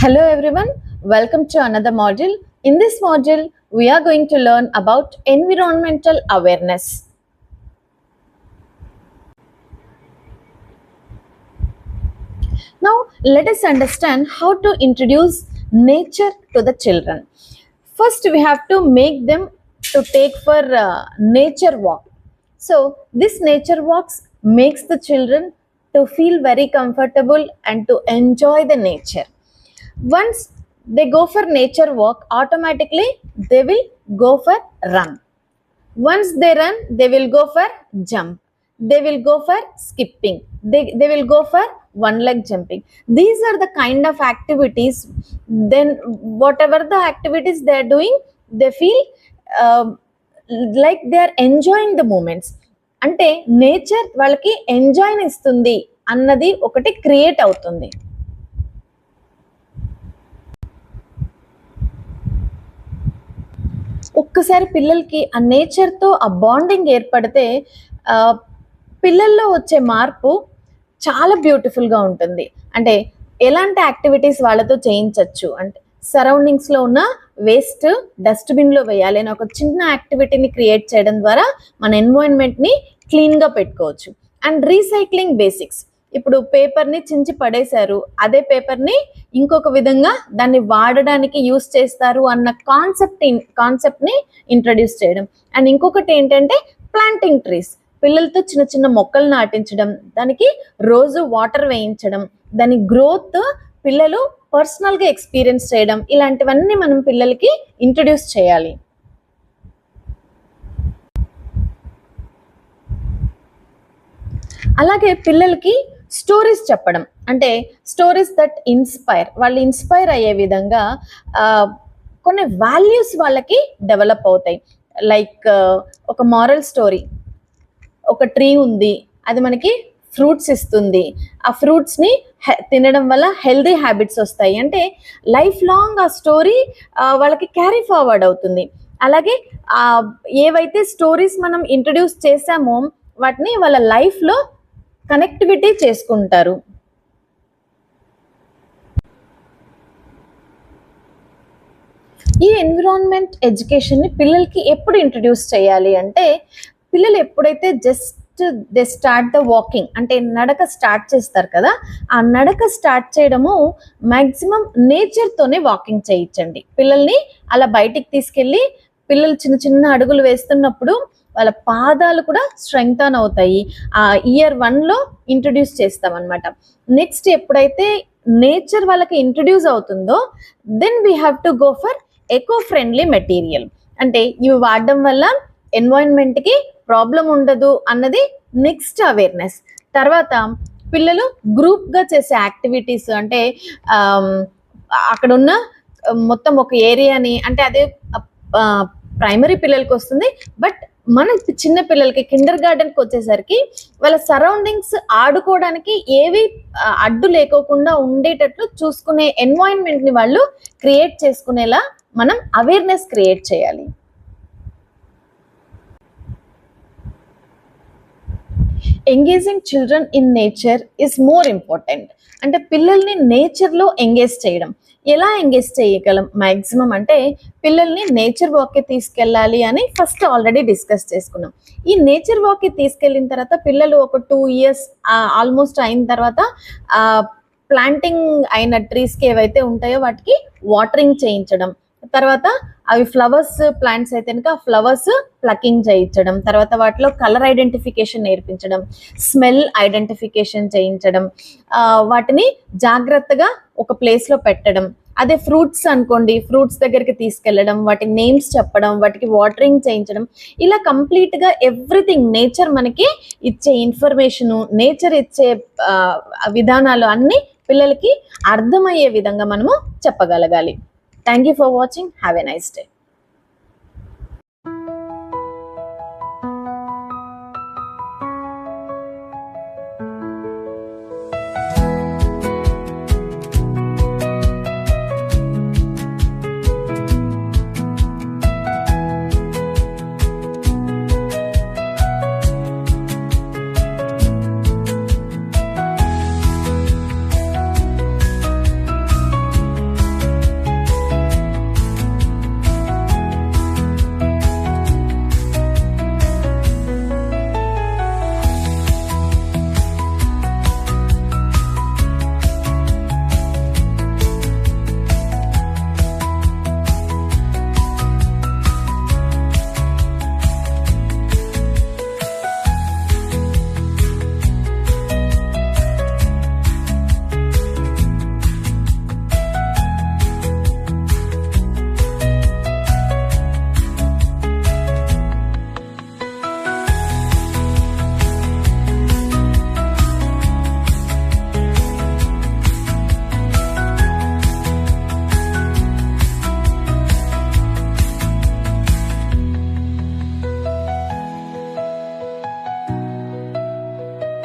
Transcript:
Hello everyone, welcome to another module. In this module, we are going to learn about environmental awareness. Now, let us understand how to introduce nature to the children. First, we have to make them to take for nature walk. So, this nature walks makes the children to feel very comfortable and to enjoy the nature. Once they go for nature walk, automatically they will go for run. Once they run, they will go for jump. They will go for skipping. They will go for one leg jumping. These are the kind of activities. Then whatever the activities they are doing, they feel like they are enjoying the moments. అంటే nature వాళ్ళకి enjoy ఇస్తుంది అన్నది ఒకటి create అవుతుంది. ఒక్కసారి పిల్లలకి ఆ నేచర్తో ఆ బాండింగ్ ఏర్పడితే పిల్లల్లో వచ్చే మార్పు చాలా బ్యూటిఫుల్గా ఉంటుంది. అంటే ఎలాంటి యాక్టివిటీస్ వాళ్ళతో చేయించవచ్చు అంటే సరౌండింగ్స్లో ఉన్న వేస్ట్ డస్ట్బిన్లో వేయాలి అని ఒక చిన్న యాక్టివిటీని క్రియేట్ చేయడం ద్వారా మన ఎన్వైరన్మెంట్ని క్లీన్గా పెట్టుకోవచ్చు. అండ్ రీసైక్లింగ్ బేసిక్స్, ఇప్పుడు పేపర్ని చించి పడేశారు, అదే పేపర్ని ఇంకొక విధంగా దాన్ని వాడడానికి యూస్ చేస్తారు అన్న కాన్సెప్ట్ని ఇంట్రడ్యూస్ చేయడం. అండ్ ఇంకొకటి ఏంటంటే ప్లాంటింగ్ ట్రీస్, పిల్లలతో చిన్న చిన్న మొక్కలు నాటించడం, దానికి రోజు వాటర్ వేయించడం, దాని గ్రోత్ పిల్లలు పర్సనల్గా ఎక్స్పీరియన్స్ చేయడం, ఇలాంటివన్నీ మనం పిల్లలకి ఇంట్రడ్యూస్ చేయాలి. అలాగే పిల్లలకి స్టోరీస్ చెప్పడం, అంటే స్టోరీస్ దట్ ఇన్స్పైర్, వాళ్ళు ఇన్స్పైర్ అయ్యే విధంగా కొన్ని వాల్యూస్ వాళ్ళకి డెవలప్ అవుతాయి. లైక్ ఒక మారల్ స్టోరీ, ఒక ట్రీ ఉంది, అది మనకి ఫ్రూట్స్ ఇస్తుంది, ఆ ఫ్రూట్స్ని తినడం వల్ల హెల్దీ హ్యాబిట్స్ వస్తాయి అంటే లైఫ్ లాంగ్ ఆ స్టోరీ వాళ్ళకి క్యారీ ఫార్వర్డ్ అవుతుంది. అలాగే ఏవైతే స్టోరీస్ మనం ఇంట్రడ్యూస్ చేసామో వాటిని వాళ్ళ లైఫ్లో కనెక్టివిటీ చేసుకుంటారు. ఈ ఎన్విరాన్మెంట్ ఎడ్యుకేషన్ని పిల్లలకి ఎప్పుడు ఇంట్రడ్యూస్ చేయాలి అంటే పిల్లలు ఎప్పుడైతే just they start the walking, అంటే నడక స్టార్ట్ చేస్తారు కదా, ఆ నడక స్టార్ట్ చేయడము మ్యాక్సిమం నేచర్తోనే వాకింగ్ చేయించండి. పిల్లల్ని అలా బయటికి తీసుకెళ్ళి పిల్లలు చిన్న చిన్న అడుగులు వేస్తున్నప్పుడు వాళ్ళ పాదాలు కూడా స్ట్రెంగ్తన్ అవుతాయి. ఆ ఇయర్ 1లో ఇంట్రడ్యూస్ చేస్తామన్నమాట. నెక్స్ట్ ఎప్పుడైతే నేచర్ వాళ్ళకి ఇంట్రడ్యూస్ అవుతుందో then we have to go for eco friendly material, అంటే ఇవి వాడడం వల్ల ఎన్వైరన్మెంట్కి ప్రాబ్లం ఉండదు అన్నది నెక్స్ట్ అవేర్నెస్. తర్వాత పిల్లలు గ్రూప్గా చేసే యాక్టివిటీస్, అంటే అక్కడ ఉన్న మొత్తం ఒక ఏరియాని, అంటే అదే ప్రైమరీ పిల్లలకి వస్తుంది, బట్ మన చిన్న పిల్లలకి కిండర్ గార్డెన్కి వచ్చేసరికి వాళ్ళ సరౌండింగ్స్ ఆడుకోవడానికి ఏవి అడ్డు లేకోకుండా ఉండేటట్లు చూసుకునే ఎన్వైరన్మెంట్ని వాళ్ళు క్రియేట్ చేసుకునేలా మనం అవేర్నెస్ క్రియేట్ చేయాలి. Engaging children in nature is more important. అంటే పిల్లల్ని నేచర్లో ఎంగేజ్ చేయడం, ఎలా ఎంగేజ్ చేయగలం మ్యాక్సిమం అంటే పిల్లల్ని నేచర్ వాక్కి తీసుకెళ్ళాలి అని ఫస్ట్ ఆల్రెడీ డిస్కస్ చేసుకున్నాం. ఈ నేచర్ వాక్కి తీసుకెళ్ళిన తర్వాత పిల్లలు ఒక 2 years ఆల్మోస్ట్ అయిన తర్వాత ప్లాంటింగ్ అయిన ట్రీస్కి ఏవైతే ఉంటాయో వాటికి వాటరింగ్ చేయించడం, తర్వాత అవి ఫ్లవర్స్ ప్లాంట్స్ అయితే కనుక ఫ్లవర్స్ ప్లకింగ్ చేయించడం, తర్వాత వాటిలో కలర్ ఐడెంటిఫికేషన్ నేర్పించడం, స్మెల్ ఐడెంటిఫికేషన్ చేయించడం, వాటిని జాగ్రత్తగా ఒక ప్లేస్లో పెట్టడం. అదే ఫ్రూట్స్ అనుకోండి, ఫ్రూట్స్ దగ్గరికి తీసుకెళ్ళడం, వాటి నేమ్స్ చెప్పడం, వాటికి వాటరింగ్ చేయించడం, ఇలా కంప్లీట్గా ఎవ్రీథింగ్ నేచర్ మనకి ఇచ్చే ఇన్ఫర్మేషను, నేచర్ ఇచ్చే విధానాలు అన్నీ పిల్లలకి అర్థమయ్యే విధంగా మనము చెప్పగలగాలి. Thank you for watching. Have a nice day.